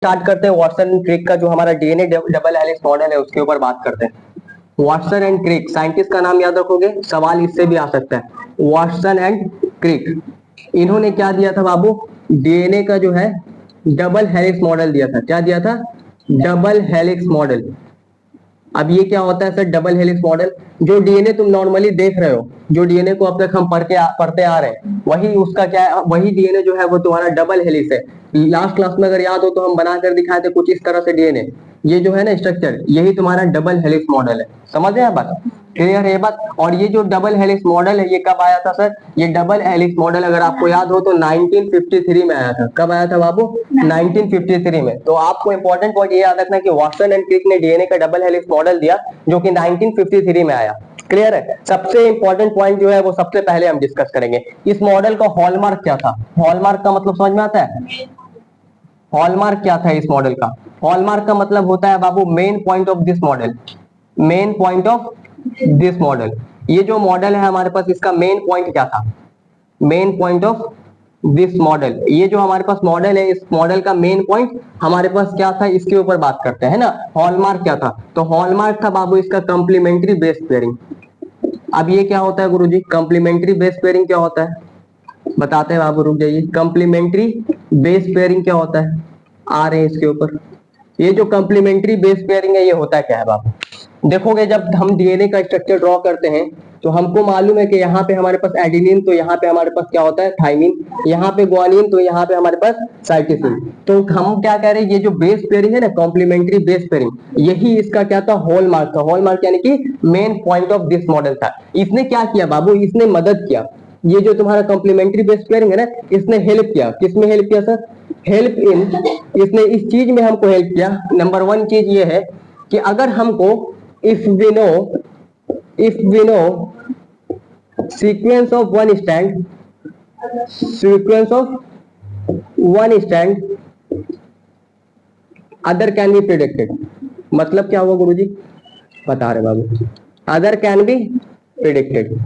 Start करते हैं Watson and Crick का जो हमारा डीएनए डबल हेलिक्स मॉडल है उसके ऊपर बात करते हैं। वाटसन एंड क्रिक, साइंटिस्ट का नाम याद रखोगे, सवाल इससे भी आ सकता है। वाटसन एंड क्रिक, इन्होंने क्या दिया था बाबू, डीएनए का जो है डबल हेलिक्स मॉडल दिया था। क्या दिया था? Double helix model. अब ये क्या होता है सर डबल हेलिक्स मॉडल? जो डीएनए तुम नॉर्मली देख रहे हो, जो डीएनए को अब तक हम पढ़ते आ रहे हैं, वही उसका क्या है, वही डीएनए जो है वो तुम्हारा डबल हेलिक्स है। लास्ट क्लास में अगर याद हो तो हम बनाकर दिखाए थे कुछ इस तरह से डीएनए, ये जो है ना स्ट्रक्चर, यही तुम्हारा डबल हेलिक्स मॉडल है। समझ रहे हैं बात? क्लियर है ये बात? और ये जो डबल हेलिक्स मॉडल है ये कब आया था सर? ये डबल हेलिक्स मॉडल अगर आपको याद हो तो 1953 में आया था। कब आया था बाबू? 1953 में। तो आपको इंपॉर्टेंट पॉइंट ये याद रखना कि वाटसन एंड क्रिक ने डीएनए का डबल हेलिक्स मॉडल दिया जो कि 1953 में आया। क्लियर है? सबसे इंपॉर्टेंट पॉइंट जो है वो सबसे पहले हम डिस्कस करेंगे, इस मॉडल का हॉलमार्क क्या था। हॉलमार्क का मतलब समझ में आता है? हॉलमार्क क्या था इस मॉडल का? हॉलमार्क का मतलब होता है बाबू main point of this model. Main point of this model, ये जो मॉडल है हमारे पास, इसका मेन पॉइंट क्या था? Main point of this model, ये जो हमारे पास मॉडल है, इस मॉडल का मेन पॉइंट हमारे पास क्या था, इसके ऊपर बात करते हैं ना। हॉलमार्क क्या था? तो हॉलमार्क था बाबू इसका कंप्लीमेंट्री बेस पेयरिंग। अब ये क्या होता है गुरुजी? कंप्लीमेंट्री बेस पेयरिंग क्या होता है बताते हैं बाबू, रुक जाइए। कंप्लीमेंट्री बेस पेयरिंग क्या होता है, आ रहे हैं इसके ऊपर। ये जो कंप्लीमेंट्री बेस पेयरिंग है ये होता क्या है बाबू? देखोगे जब हम डीएनए का स्ट्रक्चर ड्रॉ करते हैं तो हमको मालूम है कि यहाँ पे हमारे पास एडेनिन, तो यहाँ पे हमारे पास क्या होता है थाइमिन, यहाँ पे ग्वानिन, तो यहाँ पे हमारे पास साइटोसिन। तो हम क्या कह रहे हैं, ये जो बेस पेयरिंग है ना, कॉम्प्लीमेंट्री बेस पेयरिंग, यही इसका क्या था, हॉलमार्क था। हॉलमार्क यानी कि main point of this model था। इसने क्या किया बाबू, इसने मदद किया। ये जो तुम्हारा कॉम्प्लीमेंट्री बेस पेयरिंग है ना, इसने हेल्प किया। किसमें हेल्प किया सर? हेल्प इन, इसने इस चीज में हमको हेल्प किया। नंबर वन चीज ये है कि अगर हमको if we know sequence of one strand, sequence of one strand other can be predicted. मतलब क्या हुआ गुरुजी? बता रहे बाबू, अदर कैन बी प्रिडिक्टेड।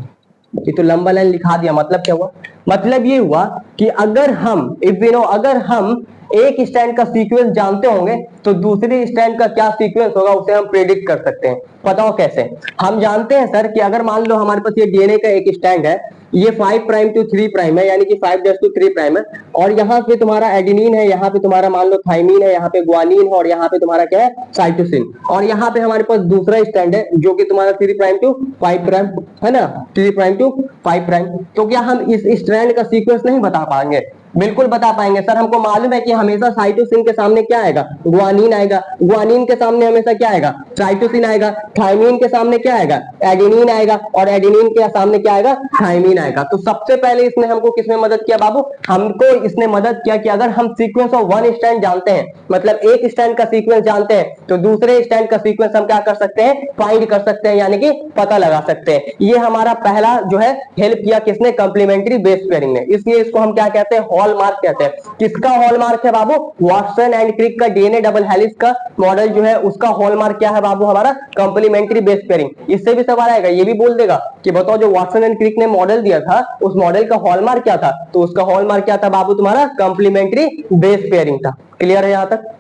ये तो लंबा लाइन लिखा दिया। मतलब क्या हुआ? मतलब ये हुआ कि अगर हम इफ वी नो, अगर हम एक स्टैंड का सीक्वेंस जानते होंगे तो दूसरे स्टैंड का क्या सीक्वेंस होगा उसे हम प्रेडिक्ट कर सकते हैं। बताओ कैसे? हम जानते हैं सर कि अगर मान लो हमारे पास ये डीएनए का एक स्टैंड है, ये 5 प्राइम टू 3 प्राइम है, यानी कि 5' टू 3 प्राइम है, और यहाँ पे तुम्हारा एडेनिन है, यहाँ पे तुम्हारा मान लो थाइमिन है, यहाँ पे ग्वानिन है, और यहाँ पे तुम्हारा क्या है, साइटोसिन। और यहाँ पे हमारे पास दूसरा स्टैंड है जो कि तुम्हारा 3 प्राइम टू 5 प्राइम है ना, 3 प्राइम टू 5 प्राइम। तो क्या हम इस स्ट्रैंड का सीक्वेंस नहीं बता पाएंगे? बिल्कुल बता पाएंगे सर। हमको मालूम है कि हमेशा साइटोसिन के सामने क्या आएगा, ग्वानिन आएगा, ग्वानिन के सामने हमेशा क्या आएगा, साइटोसिन आएगा, थाइमिन के सामने क्या आएगा, एडेनिन आएगा, और एडेनिन के सामने क्या आएगा, थाइमिन आएगा। तो सबसे पहले इसने हमको किसमें मदद किया बाबू? हमको इसने मदद किया कि अगर हम सीक्वेंस ऑफ वन स्टैंड जानते हैं, मतलब एक स्टैंड का सीक्वेंस जानते हैं, तो दूसरे स्टैंड का सीक्वेंस हम क्या कर सकते हैं, फाइंड कर सकते हैं, यानी कि पता लगा सकते हैं। ये हमारा पहला जो है हेल्प किया किसने, कंप्लीमेंट्री बेस पेयरिंग ने। इसलिए इसको हम क्या कहते हैं, हॉलमार्क कहते हैं। किसका हॉलमार्क है बाबू? वाटसन एंड क्रिक का डीएनए डबल हेलिक्स का मॉडल जो है उसका हॉलमार्क क्या है बाबू? हमारा कंप्लीमेंट्री बेस पेयरिंग। इससे भी सवाल आएगा, ये भी बोल देगा कि बताओ जो वाटसन एंड क्रिक ने मॉडल दिया था उस मॉडल का हॉलमार्क क्या था? तो उसका हॉलमार्क क्या था बाबू? तुम्हारा कंप्लीमेंट्री बेस पेयरिंग था। क्लियर है यहां तक?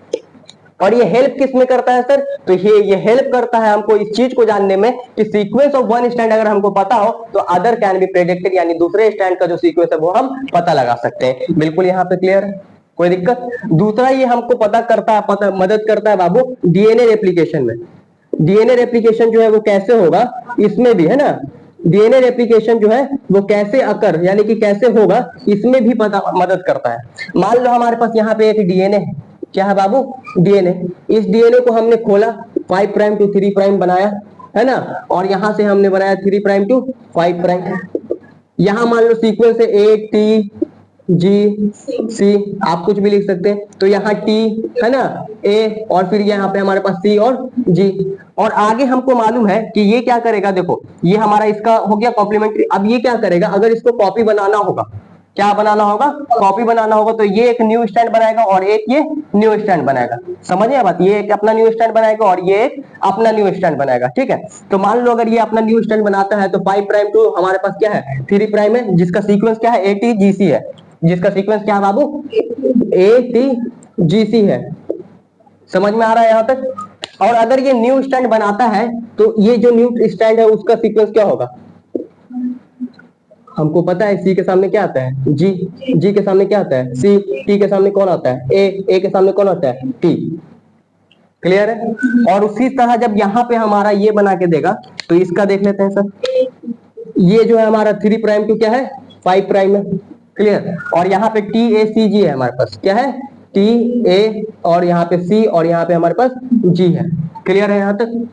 और ये हेल्प किस में करता है सर? तो ये हेल्प करता है हमको इस चीज को जानने में कि सीक्वेंस ऑफ वन स्टैंड अगर हमको पता हो तो अदर कैन बी प्रेडिक्टेड, यानी दूसरे स्टैंड का जो सीक्वेंस है वो हम पता लगा सकते हैं। बिल्कुल यहाँ पे क्लियर है, कोई दिक्कत? दूसरा ये हमको पता करता है, मदद करता है बाबू डीएनए रेप्लिकेशन में। डीएनए रेप्लिकेशन जो है वो कैसे होगा, इसमें भी है ना, डीएनए रेप्लिकेशन जो है वो कैसे अकर, यानी कि कैसे होगा, इसमें भी पता मदद करता है। मान लो हमारे पास यहाँ पे एक डीएनए है, क्या है बाबू? डीएनए। इस डीएनए को हमने खोला, 5 प्राइम टू 3 प्राइम बनाया, है ना, और यहां से हमने बनाया 3 प्राइम टू 5 प्राइम। यहां मान लो सीक्वेंस है ए टी जी सी, आप कुछ भी लिख सकते हैं। तो यहाँ टी है ना, ए, और फिर यहाँ पे हमारे पास सी और जी, और आगे हमको मालूम है कि ये क्या करेगा। देखो ये हमारा इसका हो गया कॉम्प्लीमेंट्री। अब ये क्या करेगा, अगर इसको कॉपी बनाना होगा, क्या बनाना होगा, कॉपी बनाना होगा, तो ये एक न्यू स्टैंड बनाएगा और एक ये न्यू स्टैंड बनाएगा। समझिए बात, ये एक अपना न्यू स्टैंड बनाएगा और ये एक अपना न्यू स्टैंड बनाएगा। ठीक है, तो मान लो अगर ये अपना न्यू स्टैंड बनाता है तो 5 प्राइम टू हमारे पास क्या है, 3 प्राइम है, जिसका सीक्वेंस क्या है, ATGC है। जिसका सीक्वेंस क्या है बाबू, ATGC है। समझ में आ रहा है यहाँ तक? और अगर ये न्यू स्टैंड बनाता है तो ये जो न्यू स्टैंड है उसका सीक्वेंस क्या होगा? हमको पता है सी के सामने क्या आता है? जी। जी के सामने क्या आता है? सी। टी के सामने कौन आता है? ए के सामने कौन आता है? टी। क्लियर है? और उसी तरह जब यहाँ पे हमारा ये बना के देगा तो इसका देख लेते हैं सर। ये जो है हमारा 3 प्राइम टू क्या है? 5 प्राइम है। क्लियर? और यहाँ पे टी ए सी जी है हमारे पास, क्या है? टी ए और यहाँ पे सी और यहाँ पे हमारे पास जी है। क्लियर है यहाँ तक?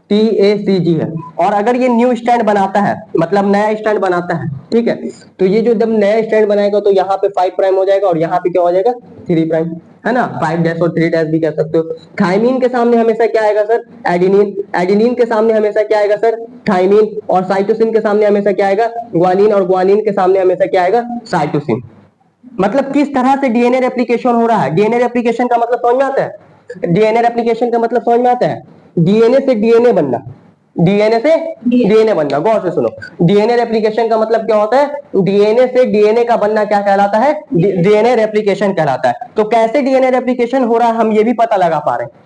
टी ए सी जी है। और अगर ये न्यू स्टैंड बनाता है, मतलब नया स्टैंड बनाता है, ठीक है, तो ये जो जब नया स्टैंड बनाएगा तो यहाँ पे 5 प्राइम हो जाएगा और यहाँ पे क्या हो जाएगा? 3 प्राइम, है ना? 5 डैश और 3 डैश भी कह सकते हो। थाइमीन के सामने हमेशा क्या आएगा सर? एडिनिन। एडिनिन के सामने हमेशा क्या आएगा सर? थाइमीन। और साइटोसिन के सामने हमेशा क्या आएगा? ग्वानिन। और ग्वानिन के सामने हमेशा क्या आएगा? साइटोसिन। मतलब किस तरह से डीएनए रेप्लिकेशन हो रहा है? डीएनए रेप्लिकेशन का मतलब समझ में आता है? डीएनए रेप्लिकेशन का मतलब समझ में आता है? डीएनए से डीएनए बनना, डीएनए से डीएनए बनना। गौर से सुनो, डीएनए रेप्लिकेशन का मतलब क्या होता है? डीएनए से डीएनए का बनना क्या कहलाता है? डीएनए रेप्लिकेशन कहलाता है। तो कैसे डीएनए रेप्लिकेशन हो रहा है हम ये भी पता लगा पा रहे हैं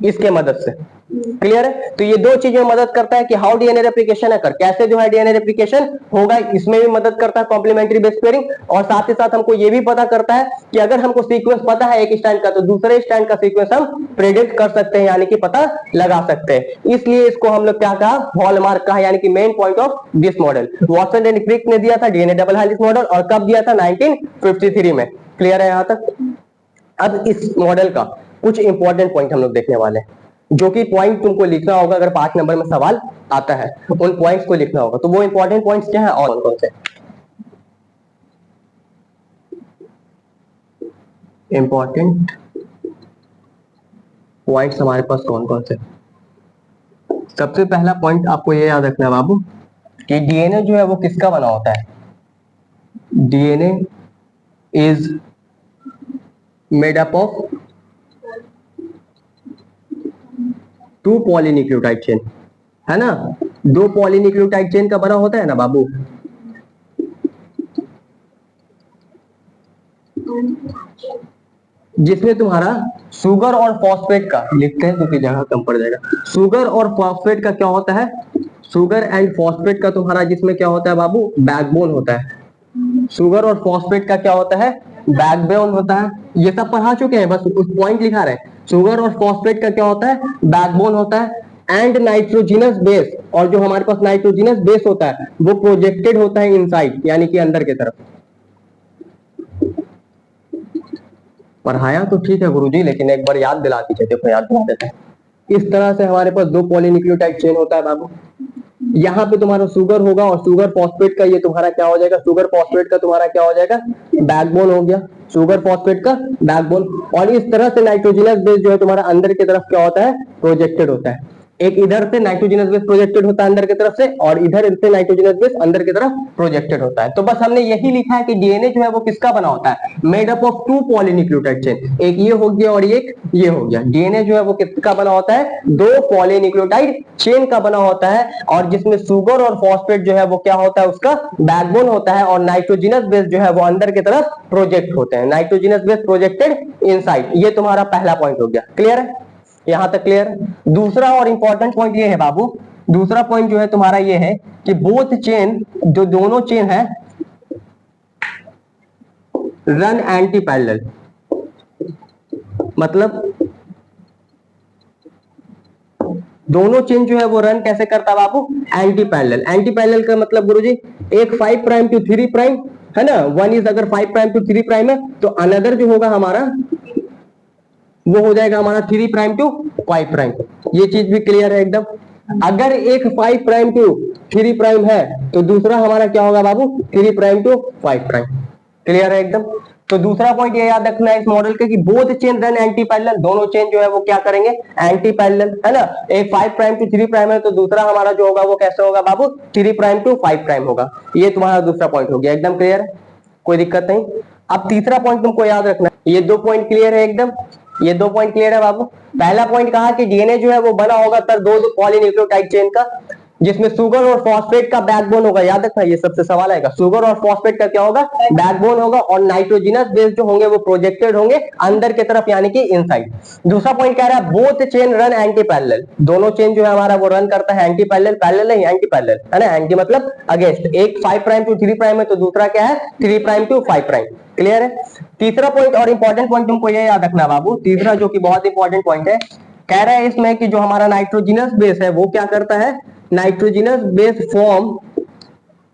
इसके मदद से। क्लियर है? तो ये दो चीजें मदद करता है कि हाउ डीएनए रेप्लिकेशन अकर, कैसे जो है डीएनए रेप्लिकेशन होगा, इसमें भी मदद करता है कॉम्प्लीमेंट्री बेस पेयरिंग। और साथ ही साथ हमको ये भी पता करता है कि अगर हमको सीक्वेंस पता है एक स्टैंड का तो दूसरे स्टैंड का सीक्वेंस हम प्रेडिक्ट कर सकते हैं, यानी कि पता लगा सकते हैं। इसलिए इसको हम लोग क्या कहा? हॉलमार्क कहा, यानी कि main point of this model. Watson and Crick ने दिया था डीएनए डबल हेलिक्स मॉडल, और कब दिया था? 1953 में। क्लियर है यहाँ तक? अब इस मॉडल का कुछ इंपॉर्टेंट पॉइंट हम लोग देखने वाले हैं, जो कि पॉइंट तुमको लिखना होगा अगर 5 नंबर में सवाल आता है, उन पॉइंट्स को लिखना होगा। तो वो इंपॉर्टेंट पॉइंट्स क्या है और कौन से इंपॉर्टेंट पॉइंट्स हमारे पास कौन कौन से? सबसे पहला पॉइंट आपको ये याद रखना है बाबू कि डीएनए जो है वो किसका बना होता है? DNA is made up of 2 polynucleotide chain, है ना? 2 पॉलीन्यूक्लियोटाइड चेन का बना होता है ना बाबू। जिसमें तुम्हारा शुगर और फॉस्फेट का, लिखते हैं क्योंकि जगह कम पड़ जाएगा, शुगर और फॉस्फेट का क्या होता है? शुगर एंड फॉस्फेट का तुम्हारा जिसमें क्या होता है बाबू? बैकबोन होता है। शुगर और फॉस्फेट का क्या होता है? बैकबोन होता है। ये सब पढ़ा चुके हैं, बस उस पॉइंट लिखा रहे हैं। शुगर और फॉस्फेट का क्या होता है? बैकबोन होता है। एंड नाइट्रोजिनस बेस, और जो हमारे पास नाइट्रोजिनस बेस होता है वो प्रोजेक्टेड होता है इनसाइड, यानी कि अंदर की तरफ। पढ़ाया तो ठीक है गुरुजी, लेकिन एक बार याद दिला दीजिए। देखो याद दिला देते हैं। इस तरह से हमारे पास 2 पॉलीन्यूक्लियोटाइड चेन होता है बाबू। यहाँ पे तुम्हारा शुगर होगा और शुगर फॉस्फेट का ये तुम्हारा क्या हो जाएगा? शुगर फॉस्फेट का तुम्हारा क्या हो जाएगा? बैकबोन हो गया, शुगर फॉस्फेट का बैकबोन। और इस तरह से नाइट्रोजिनस बेस जो है तुम्हारा अंदर की तरफ क्या होता है? प्रोजेक्टेड होता है। एक इधर से नाइट्रोजनस बेस प्रोजेक्टेड होता है अंदर की तरफ से, और इधर से नाइट्रोजनस बेस अंदर की तरफ प्रोजेक्टेड होता है। तो बस हमने यही लिखा है कि डीएनए जो है वो किसका बना होता है? Made up of 2 polynucleotide chain. एक ये हो गया और एक ये हो गया। डीएनए जो है वो किसका बना होता है? 2 पॉलीन्यूक्लियोटाइड चेन का बना होता है, और जिसमें शुगर और फॉस्फेट जो है वो क्या होता है? उसका बैकबोन होता है, और नाइट्रोजनस बेस जो है वो अंदर की तरफ प्रोजेक्ट होते हैं। Nitrogenous base projected inside. ये तुम्हारा पहला पॉइंट हो गया। क्लियर है? यहां तक क्लियर? दूसरा और इंपॉर्टेंट पॉइंट ये है बाबू, दूसरा पॉइंट जो है तुम्हारा ये है कि बोथ चेन, जो दोनों चेन है, रन एंटी पैरेलल। मतलब दोनों चेन जो है वो रन कैसे करता है बाबू? Anti parallel. एंटी पैरेलल का मतलब गुरुजी, एक 5 प्राइम टू 3 प्राइम है ना, वन इज अगर 5 प्राइम टू 3 प्राइम है तो अनदर जो होगा हमारा वो हो जाएगा हमारा 3 प्राइम टू 5 प्राइम। ये चीज भी क्लियर है एकदम? अगर एक 5 प्राइम टू 3 प्राइम है तो दूसरा हमारा क्या होगा बाबू? 3 प्राइम टू 5 प्राइम। क्लियर है एकदम? तो दूसरा पॉइंट ये याद रखना है इस मॉडल के कि both chain run anti parallel. दोनों चेन जो है वो क्या करेंगे? एंटी पैरेलल, है ना? एक 5 प्राइम टू 3 प्राइम है तो दूसरा हमारा जो होगा वो कैसे होगा बाबू? 3 प्राइम टू 5 प्राइम होगा। ये तुम्हारा दूसरा पॉइंट हो गया। एकदम क्लियर है? कोई दिक्कत नहीं? अब तीसरा पॉइंट तुमको याद रखना है। ये 2 पॉइंट क्लियर है एकदम? ये 2 पॉइंट क्लियर है बाबू? पहला पॉइंट कहा कि डीएनए जो है वो बना होगा सर 2 पॉलीन्यूक्लियोटाइड चेन का। जिसमें शुगर और फॉस्फेट का बैकबोन होगा। याद रखना, ये सबसे सवाल आएगा। शुगर और फॉस्फेट का क्या होगा? बैकबोन होगा। और नाइट्रोजिनस बेस जो होंगे वो प्रोजेक्टेड होंगे अंदर की तरफ, यानी कि इनसाइड। दूसरा पॉइंट कह रहा है both chain run anti parallel. दोनों चेन जो है हमारा वो रन करता है एंटी पैरेलल, पैरेलल नहीं एंटी पैरेलल, है ना। एंटी मतलब अगेंस्ट। एक 5 प्राइम टू 3 प्राइम है तो दूसरा क्या है? 3 प्राइम टू 5 प्राइम। क्लियर है। तीसरा पॉइंट और इंपॉर्टेंट पॉइंट तुमको ये याद रखना बाबू, तीसरा जो कि बहुत इंपॉर्टेंट पॉइंट है, कह रहा है इसमें कि जो हमारा नाइट्रोजिनस बेस है वो क्या करता है? Nitrogenous base form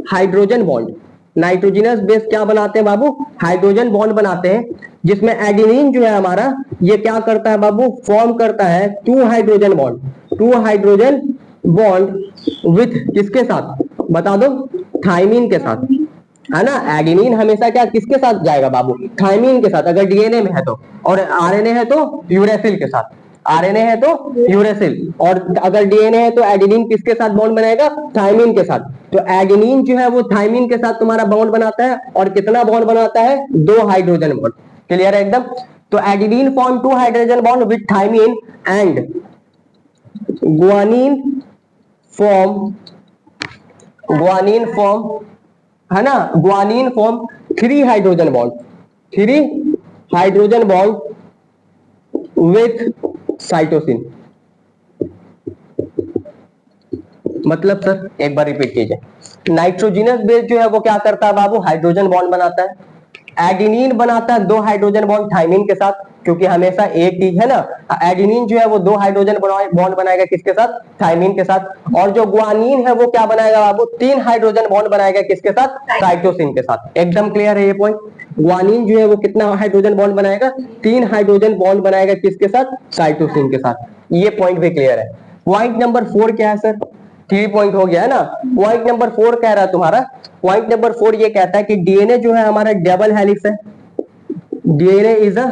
hydrogen bond. Nitrogenous base क्या बनाते हैं बाबू? हाइड्रोजन बॉन्ड बनाते हैं, जिसमें एडिनिन जो है हमारा ये क्या करता है बाबू? फॉर्म करता है 2 hydrogen bond. 2 hydrogen bond with किसके साथ? बता दो, थाइमीन के साथ, है ना। एडिनिन हमेशा क्या किसके साथ जाएगा बाबू? थाइमीन के साथ, अगर डीएनए में है तो। और आरएनए है तो यूरेसिल के साथ। आरएनए है तो यूरेसिल, और अगर डीएनए है तो एडेनिन किसके साथ बॉन्ड बनाएगा? थाइमीन के साथ। तो एडेनिन जो है वो थाइमीन के साथ तुम्हारा बॉन्ड बनाता है, और कितना बॉन्ड बनाता है? 2 हाइड्रोजन बॉन्ड। क्लियर है एकदम। तो adenine form 2 hydrogen bond with thymine and guanine form, है ना, guanine form 3 hydrogen bond, 3 hydrogen bond with cytosine. मतलब सर एक बार रिपीट कीजिए। नाइट्रोजिनस बेस जो है वो क्या करता है बाबू? हाइड्रोजन बॉन्ड बनाता है। एडिनिन बनाता है 2 हाइड्रोजन बॉन्ड थाइमीन के साथ, क्योंकि हमेशा एक ही है ना। एडिनिन जो है वो 2 हाइड्रोजन बॉन्ड बनाएगा किसके साथ? थाइमीन के साथ। और जो गुआनिन है वो क्या बनाएगा बाबू? 3 हाइड्रोजन बॉन्ड बनाएगा किसके साथ? साइटोसिन के साथ। एकदम क्लियर है ये पॉइंट। गुआनिन जो है वो कितना हाइड्रोजन बॉन्ड बनाएगा? 3 हाइड्रोजन बॉन्ड बनाएगा किसके साथ? साइटोसिन के साथ। ये पॉइंट भी क्लियर है। पॉइंट नंबर 4 क्या है सर? 3 पॉइंट हो गया है ना। पॉइंट नंबर 4 कह रहा है तुम्हारा, पॉइंट नंबर 4 ये कहता है कि डीएनए जो है हमारा डबल हेलिक्स है। DNA is a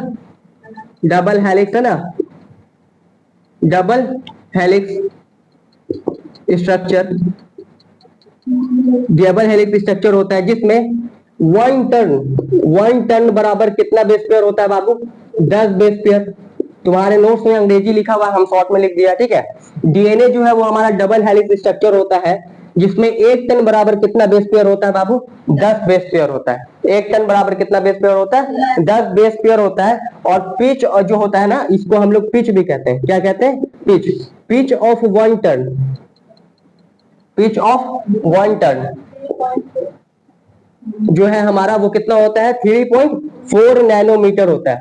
double helix, है ना। Double helix structure, double helix structure होता है जिसमें 1 टन बराबर कितना बेस पेयर होता है बाबू? 10 बेस पेयर। तुम्हारे नोट्स में अंग्रेजी लिखा हुआ, हम शॉर्ट में लिख दिया, ठीक है। डीएनए जो है वो हमारा डबल हेलिक्स स्ट्रक्चर होता है, जिसमें 1 टन बराबर कितना बेस पेयर होता है बाबू? 10 बेस पेयर होता है। 1 टन बराबर कितना बेस पेयर होता है? 10 बेस पेयर होता है। और पिच जो होता है ना, इसको हम लोग पिच भी कहते हैं। क्या कहते हैं? Pitch. Pitch of 1 turn, pitch of 1 turn जो है हमारा वो कितना होता है? 3.4 नैनोमीटर होता है।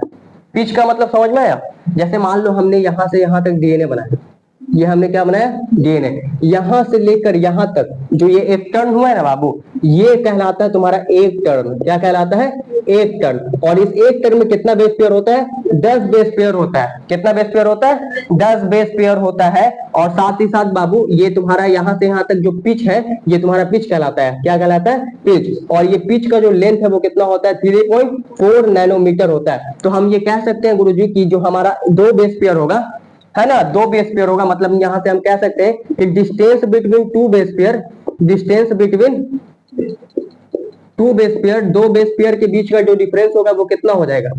पिच का मतलब समझ में आया? जैसे मान लो हमने यहां से यहां तक डीएनए बनाया, ये हमने क्या बनाया? डीएनए। यहां से लेकर यहां तक जो ये 1 टर्न हुआ है ना बाबू, ये कहलाता है तुम्हारा 1 टर्न। क्या कहलाता है? 1 टर्न। और इस 1 टर्न में कितना बेस पेयर होता है? 10 बेस पेयर होता है। कितना बेस पेयर होता है? 10 बेस पेयर होता है। और साथ ही साथ बाबू ये तुम्हारा यहां से यहां तक जो पिच है, ये तुम्हारा पिच कहलाता है। क्या कहलाता है? पिच। और ये पिच का जो लेंथ है वो कितना होता है? 3.4 नैनोमीटर होता है। तो हम ये कह सकते हैं गुरुजी की जो हमारा 2 बेस पेयर होगा, है ना, 2 बेस पेयर होगा, मतलब यहां से हम कह सकते हैं कि distance between 2 base pair, distance between 2 base pair, 2 base pair के बीच का जो डिफरेंस होगा वो कितना हो जाएगा?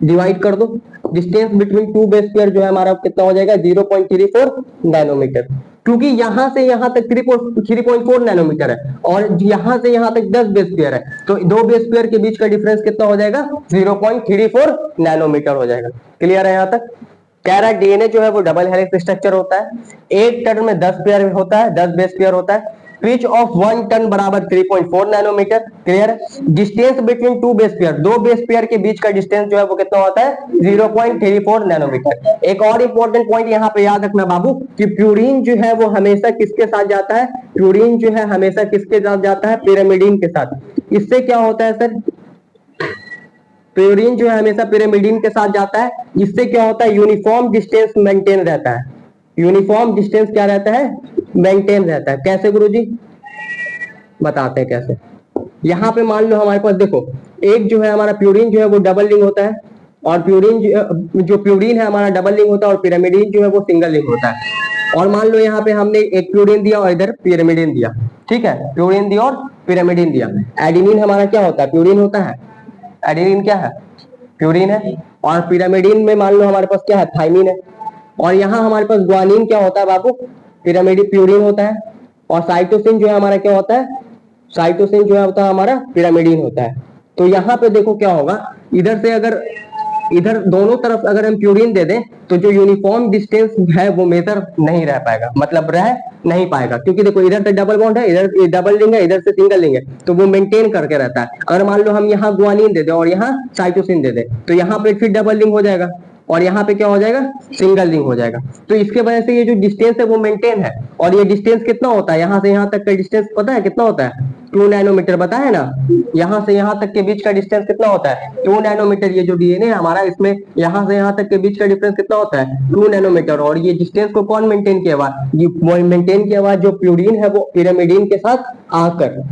डिवाइड कर दो। डिस्टेंस बिटवीन 2 बेस पेयर जो है हमारा कितना हो जाएगा? 0.34 नैनोमीटर। क्योंकि यहां से यहां तक 3.4 नैनोमीटर है और यहां से यहां तक 10 बेस पेयर है, तो 2 बेस पेयर के बीच का डिफरेंस कितना हो जाएगा? 0.34 नैनोमीटर हो जाएगा। क्लियर है यहां तक? कह रहा है डीएनए जो है वो डबल हेलिक्स स्ट्रक्चर होता है। 1 टन में 10 पेयर होता है, 10 बेस पेयर होता है। पिच ऑफ 1 टन बराबर 3.4 नैनोमीटर। क्लियर है? Distance between 2 base pair, 2 base pair के बीच का डिस्टेंस जो है वो कितना होता है? 0.34 नैनोमीटर। एक और इंपॉर्टेंट पॉइंट यहाँ पे याद रखना बाबू कि प्यूरिन जो है वो हमेशा किसके साथ जाता है? प्यूरिन जो है हमेशा किसके साथ जाता है? पिरामिडिन के साथ। इससे क्या होता है सर? प्यूरिन जो है हमेशा पिरामिडिन के साथ जाता है। इससे क्या होता है? यूनिफॉर्म डिस्टेंस मेंटेन रहता है। यूनिफॉर्म डिस्टेंस क्या रहता है? मेंटेन रहता है। कैसे गुरुजी? बताते हैं कैसे। यहां पे मान लो हमारे पास देखो, एक जो है हमारा प्यूरिन जो है वो डबल लिंक होता है, और प्यूरिन जो प्यूरिन है हमारा डबल लिंक होता है, और पिरामिडिन जो है वो सिंगल लिंक होता है। और मान लो यहाँ पे हमने एक प्यूरिन दिया और इधर पिरामिडिन दिया, ठीक है, प्यूरिन दिया और पिरामिडिन दिया। एडिनिन हमारा क्या होता है? प्यूरिन होता है। एडिनिन क्या है? प्यूरिन है। और पिरामिडिन में मान लो हमारे पास क्या है? थाइमिन है। और यहाँ हमारे पास ग्वानिन क्या होता है बाबू? पिरामिड प्यूरिन होता है। और साइटोसिन जो है हमारा क्या होता है, साइटोसिन जो है होता है हमारा पिरामिडीन होता है। तो यहाँ पे देखो क्या होगा, इधर से अगर इधर दोनों तरफ अगर हम प्यूरिन दे दें तो जो यूनिफॉर्म डिस्टेंस है वो मेजर नहीं रह पाएगा, मतलब रह नहीं पाएगा, क्योंकि देखो इधर से डबल बॉन्ड है, इधर डबल रिंग है, इधर से सिंगल रिंग है, तो वो मेंटेन करके रहता है। अगर मान लो हम यहाँ गुआनिन दे दें और यहाँ साइटोसिन दे दें तो यहाँ पे फिर डबल रिंग हो जाएगा और यहाँ पे क्या हो जाएगा, सिंगल रिंग हो जाएगा। तो इसके वजह से ये जो डिस्टेंस है वो मेंटेन है। और ये डिस्टेंस कितना होता है, यहाँ से यहाँ तक का डिस्टेंस पता है कितना होता है, 2 नैनोमीटर, पता है ना। यहाँ से यहाँ तक के बीच का डिस्टेंस कितना होता है, 2 नैनोमीटर। ये जो डीएनए हमारा, इसमें यहाँ से यहाँ तक के बीच का डिफरेंस कितना होता है, 2 नैनोमीटर। और ये डिस्टेंस को कौन मेंटेन किया हुआ, ये मेंटेन किया हुआ जो प्यूरिन है वो पिरामिडीन के साथ आकर,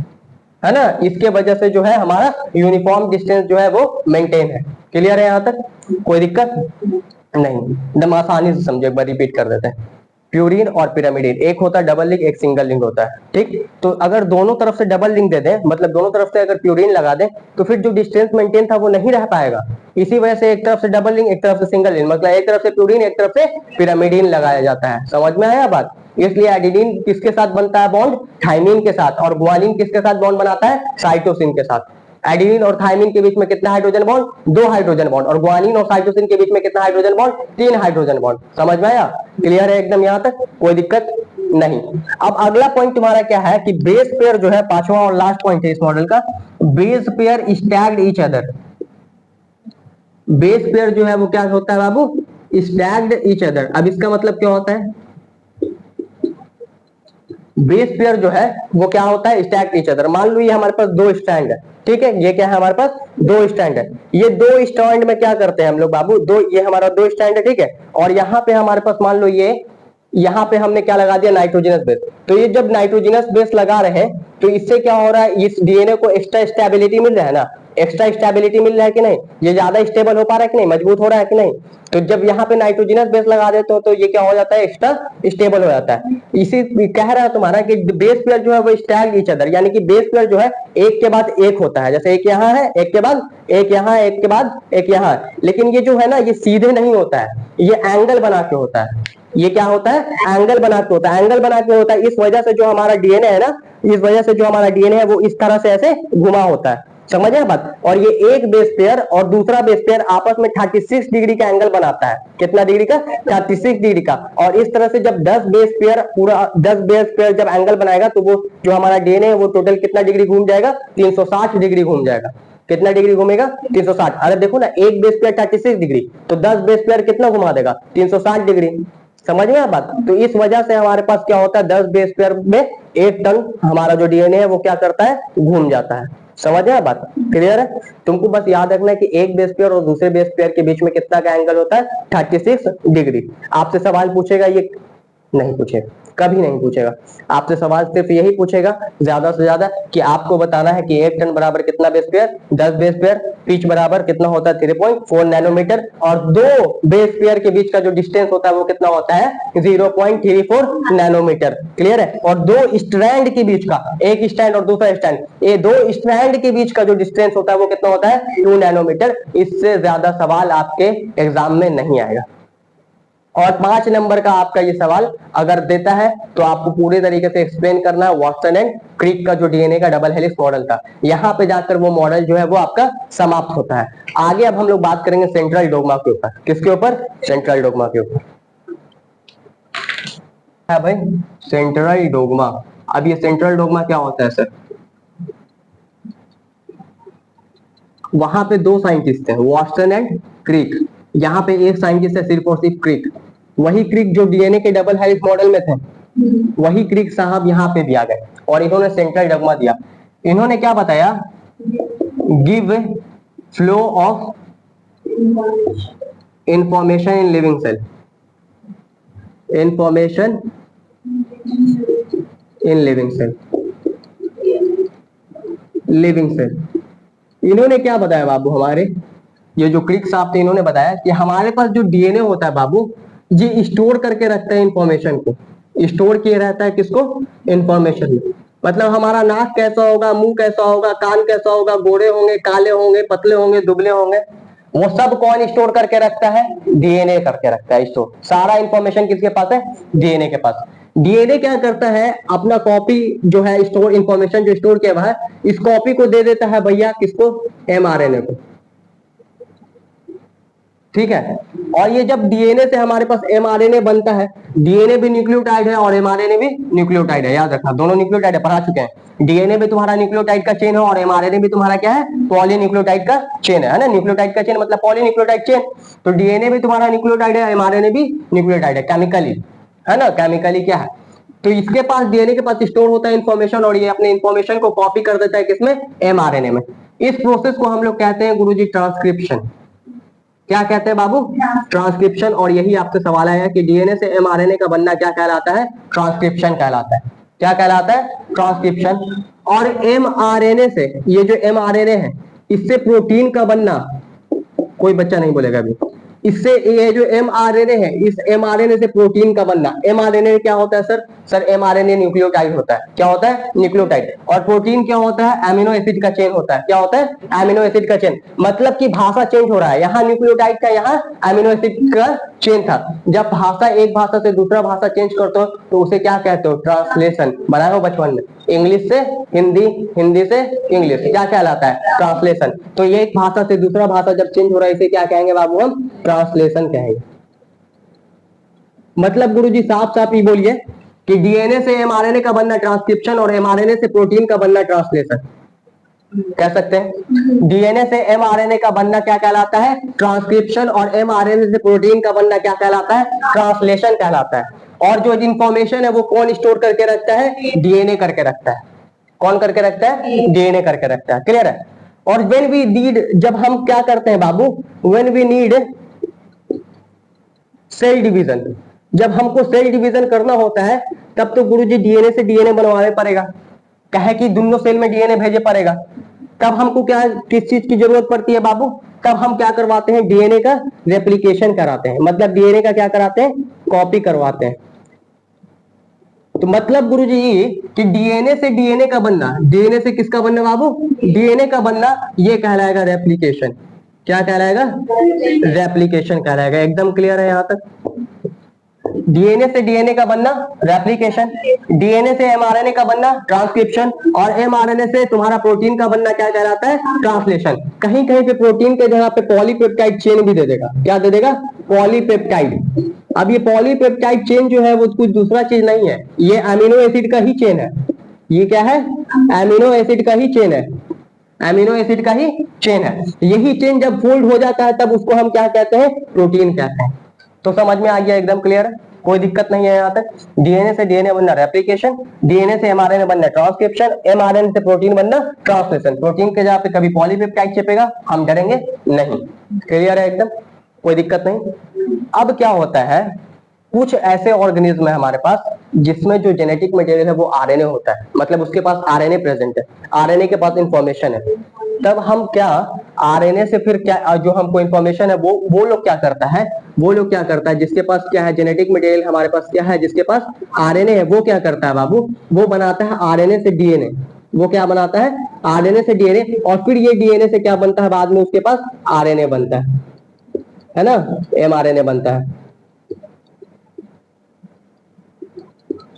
है ना। इसके वजह से जो है हमारा यूनिफॉर्म डिस्टेंस जो है वो मेंटेन है। क्लियर है यहाँ तक, कोई दिक्कत नहीं, एकदम आसानी से समझे, एक बार रिपीट कर देते हैं। प्यूरिन और पिरामिडीन, एक होता है डबल लिंक, एक सिंगल लिंक होता है, ठीक। तो अगर दोनों तरफ से डबल लिंक दे दें, मतलब दोनों तरफ से अगर प्यूरिन लगा दें तो फिर जो डिस्टेंस मेंटेन था वो नहीं रह पाएगा। इसी वजह से एक तरफ से डबल लिंक, एक तरफ से सिंगल लिंक, मतलब एक तरफ से प्यूरिन, एक तरफ से पिरामिडीन लगाया जाता है। समझ में आया बात। इसलिए एडिनिन किसके साथ बनता है बॉन्ड, थाइमिन के साथ, और गुआनिन किसके साथ बॉन्ड बनाता है, साइटोसिन के साथ। एडिनिन और थाइमिन के बीच में कितना हाइड्रोजन बॉन्ड, 2 हाइड्रोजन बॉन्ड, और गुआनिन और साइटोसिन के बीच में कितना हाइड्रोजन बॉन्ड, 3 हाइड्रोजन बॉन्ड। समझ में आया, क्लियर है एकदम यहाँ तक, कोई दिक्कत नहीं। अब अगला पॉइंट तुम्हारा क्या है कि बेस पेयर जो है, पांचवा और लास्ट पॉइंट है इस मॉडल का, base pair stacked each other. Base pair जो है वो क्या होता है बाबू, स्टैग्ड ईच अदर। अब इसका मतलब क्या होता है, बेस पेयर जो है वो क्या होता है, स्टैक्ड ईच अदर। मान लो ये हमारे पास 2 स्टैंड है, ठीक है, ये क्या है हमारे पास 2 स्टैंड है। ये 2 स्टैंड में क्या करते हैं हम लोग बाबू, ये हमारा 2 स्टैंड है, ठीक है। और यहाँ पे हमारे पास मान लो ये, यहाँ पे हमने क्या लगा दिया, नाइट्रोजनस बेस। तो ये जब नाइट्रोजनस बेस लगा रहे हैं तो इससे क्या हो रहा है, इस डीएनए को एक्स्ट्रा स्टेबिलिटी मिल रहा है ना, एक्स्ट्रा स्टेबिलिटी मिल रहा है कि नहीं, ये ज्यादा स्टेबल हो पा रहा है कि नहीं, मजबूत हो रहा है कि नहीं। तो जब यहाँ पे नाइट्रोजनस बेस लगा देते हो तो ये क्या हो जाता है, एक्स्ट्रा स्टेबल हो जाता है। इसी कह रहा है तुम्हारा कि बेस पेयर जो है वो स्टैग्ड ईच अदर, यानी कि बेस पेयर जो है एक के बाद एक होता है, जैसे एक यहाँ है, एक के बाद एक यहाँ, एक के बाद एक यहाँ। लेकिन ये जो है ना, ये सीधे नहीं होता है, ये एंगल बना के होता है। ये क्या होता है, एंगल बना के होता है, एंगल बना के होता है। इस वजह से जो हमारा डीएनए है ना, इस वजह से जो हमारा डीएनए है वो इस तरह से ऐसे घुमा होता है। समझ आया बात। और ये एक बेस पेयर और दूसरा बेस पेयर आपस में 36 डिग्री का एंगल बनाता है। कितना डिग्री का, 36 डिग्री का। और इस तरह से जब 10 बेस पेयर, पूरा 10 बेस पेयर जब एंगल बनाएगा तो वो जो हमारा डीएनए है वो टोटल कितना डिग्री घूम जाएगा, 360 डिग्री घूम जाएगा। कितना डिग्री घूमेगा, 360। अरे देखो ना, एक बेस पेयर 36 डिग्री, तो 10 बेस पेयर कितना घुमा देगा, 360 डिग्री। समझ में बात। तो इस वजह से हमारे पास क्या होता है, 10 बेस पेयर में 1 टन हमारा जो डीएनए है वो क्या करता है, घूम जाता है। समझ में बात, क्लियर है। तुमको बस याद रखना है कि एक बेस पेयर और दूसरे बेस पेयर के बीच में कितना का एंगल होता है, 36 डिग्री। आपसे सवाल पूछेगा, ये नहीं पूछेगा, कभी नहीं पूछेगा। आपसे सवाल सिर्फ यही पूछेगा ज्यादा से ज्यादा कि आपको बताना है कि 1 टन बराबर कितना base pair, 10 base pair, pitch बराबर कितना होता है 3.4 नैनोमीटर, और 2 बेस पेयर के बीच का जो डिस्टेंस होता है वो कितना होता है, 0.34 नैनोमीटर। क्लियर है। और 2 स्ट्रैंड के बीच का, एक स्टैंड और दूसरा स्टैंड, ये 2 स्ट्रैंड के बीच का जो डिस्टेंस होता है वो कितना होता है, 2 नैनोमीटर। इससे ज्यादा सवाल आपके एग्जाम में नहीं आएगा। और 5 नंबर का आपका ये सवाल अगर देता है तो आपको पूरे तरीके से एक्सप्लेन करना है वाटसन एंड क्रिक का जो डीएनए का डबल हेलिक्स मॉडल था। यहाँ पे जाकर वो मॉडल जो है वो आपका समाप्त होता है। आगे अब हम लोग बात करेंगे सेंट्रल डोग्मा के ऊपर। किसके ऊपर, सेंट्रल डोग्मा के ऊपर है भाई, सेंट्रल डोग्मा। अब ये सेंट्रल डोग्मा क्या होता है सर, वहां पे 2 साइंटिस्ट हैं, वाटसन एंड क्रिक। यहाँ पे एक साइंटिस्ट है सिर्फ और सिर्फ क्रिक। वही क्रिक जो डीएनए के डबल हेलिक्स मॉडल में थे, वही क्रिक साहब यहाँ पे भी आ गए और इन्होंने सेंट्रल डोग्मा दिया। इन्होंने क्या बताया, give flow of information in living cell, information in living cell, living cell. इन्होंने क्या बताया बाबू, हमारे ये जो क्रिक साहब थे, इन्होंने बताया कि हमारे पास जो डीएनए होता है बाबू, ये स्टोर करके रखता है इंफॉर्मेशन को, स्टोर किए रहता है किसको, इंफॉर्मेशन में। मतलब हमारा नाक कैसा होगा, मुंह कैसा होगा, कान कैसा होगा, गोरे होंगे, काले होंगे, पतले होंगे, दुबले होंगे, वो सब कौन स्टोर करके रखता है, डीएनए करके रखता है स्टोर। सारा इंफॉर्मेशन किसके पास है, डीएनए के पास। डीएनए क्या करता है, अपना कॉपी जो है स्टोर इंफॉर्मेशन जो स्टोर किया हुआ है, इस कॉपी को दे देता है भैया किसको, एमआरएनए को, ठीक है। और ये जब डीएनए से हमारे पास एमआरएनए बनता है, डीएनए भी न्यूक्लियोटाइड है और एमआरएनए भी न्यूक्लियोटाइड है, याद रखना दोनों न्यूक्लियोटाइड है, पढ़ा चुके हैं। डीएनए भी तुम्हारा न्यूक्लियोटाइड का चेन है और एमआरएनए भी तुम्हारा क्या है, पॉलीन्यूक्लियोटाइड का चेन है ना। न्यूक्लियोटाइड का चेन मतलब पॉलीन्यूक्लियोटाइड चेन, तो डीएनए भी तुम्हारा न्यूक्लियोटाइड है, एमआरएनए भी न्यूक्लियोटाइड है केमिकली, है ना, केमिकली क्या है। तो इसके पास डीएनए के पास स्टोर होता है इंफॉर्मेशन और ये अपने इंफॉर्मेशन को कॉपी कर देता है किसमें, एमआरएनए में। इस प्रोसेस को हम लोग कहते हैं गुरुजी ट्रांसक्रिप्शन। क्या कहते हैं बाबू, ट्रांसक्रिप्शन। और यही आपसे सवाल आया कि डीएनए से एमआरएनए का बनना क्या कहलाता है, ट्रांसक्रिप्शन कहलाता है। क्या कहलाता है, ट्रांसक्रिप्शन। और एमआरएनए से, ये जो एमआरएनए है इससे प्रोटीन का बनना, कोई बच्चा नहीं बोलेगा अभी, इससे ये जो एमआरएनए है, इस एमआरएनए से प्रोटीन का बनना। एमआरएनए क्या होता है सर, सर एमआरएनए न्यूक्लियोटाइड होता है। क्या होता है, न्यूक्लियोटाइड। और प्रोटीन क्या होता है, एमिनो एसिड का चेन होता है। क्या होता है, एमिनो एसिड का चेन। मतलब कि भाषा चेंज हो रहा है, यहाँ न्यूक्लियोटाइड का, यहाँ एमिनो एसिड का चेन था। जब भाषा एक भाषा से दूसरा भाषा चेंज करते हो तो उसे क्या कहते हो, ट्रांसलेशन। बनाया हो बचपन में, इंग्लिश से हिंदी, हिंदी से इंग्लिश, क्या कहलाता है, ट्रांसलेशन। तो ये एक भाषा से दूसरा भाषा जब चेंज हो रहा है इसे क्या कहेंगे बाबू, हम ट्रांसलेशन कहेंगे। मतलब गुरुजी साफ साफ ही बोलिए कि डीएनए से एमआरएनए का बनना ट्रांसक्रिप्शन और एमआरएनए से प्रोटीन का बनना ट्रांसलेशन। कह सकते हैं डीएनए से एमआरएनए का बनना क्या कहलाता है, ट्रांसक्रिप्शन, और एमआरएनए से प्रोटीन का बनना क्या कहलाता है, ट्रांसलेशन कहलाता है। और जो इंफॉर्मेशन है वो कौन स्टोर करके रखता है, डीएनए करके रखता है। कौन करके रखता है, डीएनए करके रखता है। क्लियर है। और व्हेन वी नीड, जब हम क्या करते हैं बाबू, when we need cell division, जब हमको सेल डिवीजन करना होता है तब तो गुरुजी डीएनए से डीएनए बनवाने पड़ेगा, कहे कि दोनों सेल में डीएनए भेजे पड़ेगा। तब हमको क्या, किस चीज की जरूरत पड़ती है बाबू, तब हम क्या करवाते हैं, डीएनए का रेप्लिकेशन कराते हैं। मतलब डीएनए का क्या कराते हैं, कॉपी करवाते हैं। तो मतलब गुरुजी ये कि डीएनए से डीएनए का बनना, डीएनए से किसका बनना बाबू, डीएनए का बनना, ये कहलाएगा रेप्लिकेशन। क्या कहलाएगा, रेप्लिकेशन कहलाएगा। एकदम क्लियर है यहाँ तक। डीएनए से डीएनए का बनना रेप्लिकेशन, डीएनए से एमआरएनए का बनना ट्रांसक्रिप्शन, और एमआरएनए से तुम्हारा प्रोटीन का बनना क्या कहलाता है, ट्रांसलेशन। कहीं कहीं पे प्रोटीन के जगह पे पॉलीपेप्टाइड चेन भी दे देगा। क्या दे देगा, पॉलीपेप्टाइड। अब ये पॉलीपेप्टाइड चेन जो है वो कुछ दूसरा चीज नहीं है, ये अमीनो एसिड का ही चेन है। ये क्या है, अमीनो एसिड का ही चेन है, अमीनो एसिड का ही चेन है। यही चेन जब फोल्ड हो जाता है तब उसको हम क्या कहते हैं, प्रोटीन कहते हैं। तो समझ में आ गया, एकदम क्लियर है, कोई दिक्कत नहीं है यहाँ तक। डीएनए से डीएनए बनना रेप्लिकेशन, डीएनए से एमआरएनए बनना ट्रांसक्रिप्शन, एमआरएनए से प्रोटीन बनना ट्रांसलेशन। प्रोटीन के जगह पे कभी पॉलीपेप्टाइड छिपेगा, हम डरेंगे नहीं। क्लियर है एकदम, कोई दिक्कत नहीं। अब क्या होता है, कुछ ऐसे ऑर्गेनिज्म है हमारे पास जिसमें जो जेनेटिक मटेरियल है वो आरएनए होता है, मतलब उसके पास आरएनए प्रेजेंट है, आरएनए के पास इंफॉर्मेशन है। तब हम क्या, आरएनए से फिर क्या जो हमको इंफॉर्मेशन है वो लोग क्या करता है, वो लोग क्या करता है, जिसके पास क्या है जेनेटिक मटेरियल, हमारे पास क्या है, जिसके पास आरएनए है, वो क्या करता है बाबू, वो बनाता है आरएनए से डीएनए। वो क्या बनाता है, आरएनए से डीएनए, और फिर ये डीएनए से क्या बनता है, बाद में उसके पास आरएनए बनता है ना, एमआरएनए बनता है।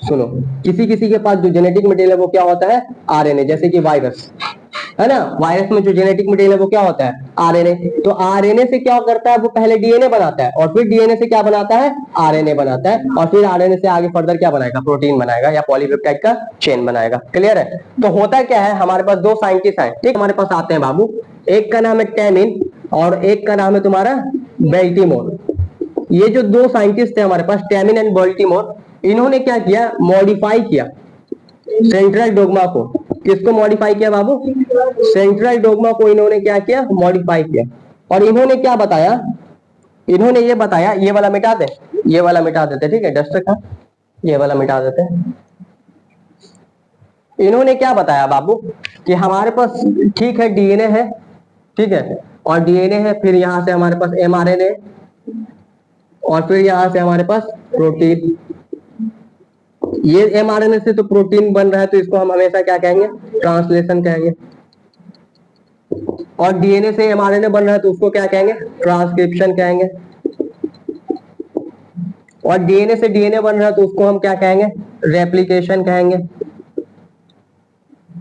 सुनो, किसी किसी के पास जो जेनेटिक मटेरियल है वो क्या होता है, आरएनए। जैसे कि वायरस है ना, वायरस में जो जेनेटिक मटेरियल है वो क्या होता है, आरएनए। तो आरएनए से क्या करता है, वो पहले डीएनए बनाता है, और फिर डीएनए से क्या बनाता है, आरएनए बनाता है, और फिर आरएनए से आगे फर्दर क्या बनाएगा, प्रोटीन बनाएगा या पॉलीपेप्टाइड का चेन बनाएगा। क्लियर है। तो होता क्या है, हमारे पास दो साइंटिस्ट हैं, ठीक, हमारे पास आते हैं बाबू, एक का नाम है टैमिन और एक का नाम है तुम्हारा बेल्टीमोर। ये जो दो साइंटिस्ट है हमारे पास, टैमिन एंड बेल्टीमोर, इन्होंने क्या किया, मॉडिफाई किया सेंट्रल डोग्मा को। किसको मॉडिफाई किया बाबू, सेंट्रल डोग्मा को इन्होंने क्या किया, मॉडिफाई किया। और इन्होंने क्या बताया, इन्होंने ये बताया, ये वाला मिटा दे, ये वाला मिटा देते, ठीक है, डस्टर का ये वाला मिटा देते। इन्होंने क्या बताया बाबू कि हमारे पास ठीक है डीएनए है, ठीक है, और डीएनए है, फिर यहां से हमारे पास एमआरएनए, और फिर यहां से हमारे पास प्रोटीन। ये एमआरएनए से तो प्रोटीन बन रहा है, तो इसको हम हमेशा क्या कहेंगे, ट्रांसलेशन कहेंगे। और डीएनए से एमआरएनए बन रहा है तो उसको क्या कहेंगे, ट्रांसक्रिप्शन कहेंगे। और डीएनए से डीएनए बन रहा है तो उसको हम क्या कहेंगे, रेप्लिकेशन कहेंगे।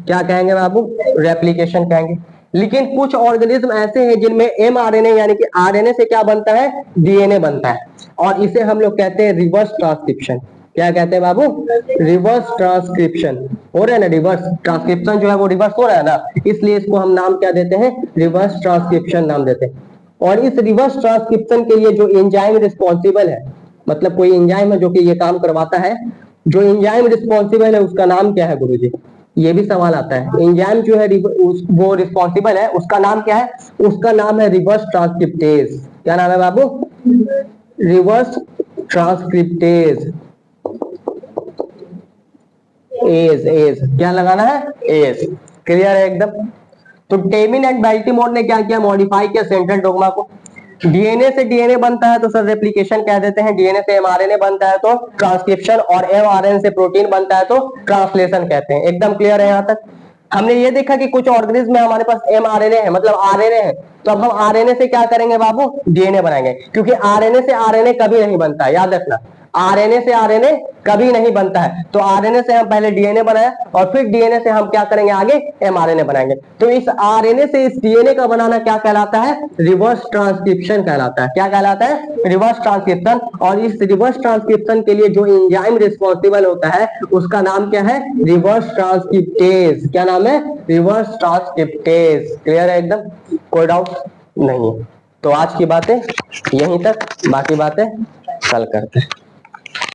क्या कहेंगे बाबू? रेप्लिकेशन कहेंगे। लेकिन कुछ ऑर्गेनिज्म ऐसे हैं जिनमें एमआरएनए यानी कि आरएनए से क्या बनता है? डीएनए बनता है, और इसे हम लोग कहते हैं रिवर्स ट्रांसक्रिप्शन। क्या कहते हैं बाबू? रिवर्स ट्रांसक्रिप्शन हो रहा है ना, रिवर्स ट्रांसक्रिप्शन जो है वो रिवर्स हो रहा है ना, इसलिए इसको हम नाम क्या देते हैं? रिवर्स ट्रांसक्रिप्शन नाम देते हैं। और इस रिवर्स ट्रांसक्रिप्शन के लिए जो एंजाइम रिस्पॉन्सिबल है, मतलब कोई एंजाइम है जो कि ये काम करवाता है, जो एंजाइम रिस्पॉन्सिबल है उसका नाम क्या है गुरुजी? ये भी सवाल आता है। एंजाइम जो है वो रिस्पॉन्सिबल है, उसका नाम क्या है? उसका नाम है रिवर्स ट्रांसक्रिप्टेज। क्या नाम है बाबू? Reverse transcriptase. एज एज क्या लगाना है? एज। क्लियर है एकदम? तो टेमिन एंड बाल्टीमोर ने क्या किया? मॉडिफाई किया सेंट्रल डोग्मा को। डीएनए से डीएनए बनता है तो सर रेप्लिकेशन कह देते हैं, डीएनए से एमआरएनए बनता है तो ट्रांसक्रिप्शन, और एमआरएनए से प्रोटीन बनता है तो ट्रांसलेशन कहते हैं। एकदम क्लियर है? यहां तक हमने ये देखा कि कुछ ऑर्गेनिज्म में हमारे पास एमआरएनए है, मतलब आरएनए है, तो अब हम आरएनए से क्या करेंगे बाबू? डीएनए बनाएंगे, क्योंकि आरएनए से आरएनए कभी नहीं बनता है, याद रखना। आरएनए से आरएनए कभी नहीं बनता है, तो आरएनए से हम पहले डीएनए बनाया और फिर डीएनए से हम क्या करेंगे? आगे एमआरएनए बनाएंगे। तो इस आरएनए से इस डीएनए का बनाना क्या कहलाता है? रिवर्स ट्रांसक्रिप्शन कहलाता है। क्या कहलाता है? Reverse transcription. और इस रिवर्स ट्रांसक्रिप्शन के लिए जो एंजाइम रिस्पॉन्सिबल होता है उसका नाम क्या है? Reverse transcriptase. क्या नाम है? Reverse transcriptase. क्लियर है एकदम? कोई डाउट नहीं है? तो आज की बातें यहीं तक, बाकी बातें कल करते हैं।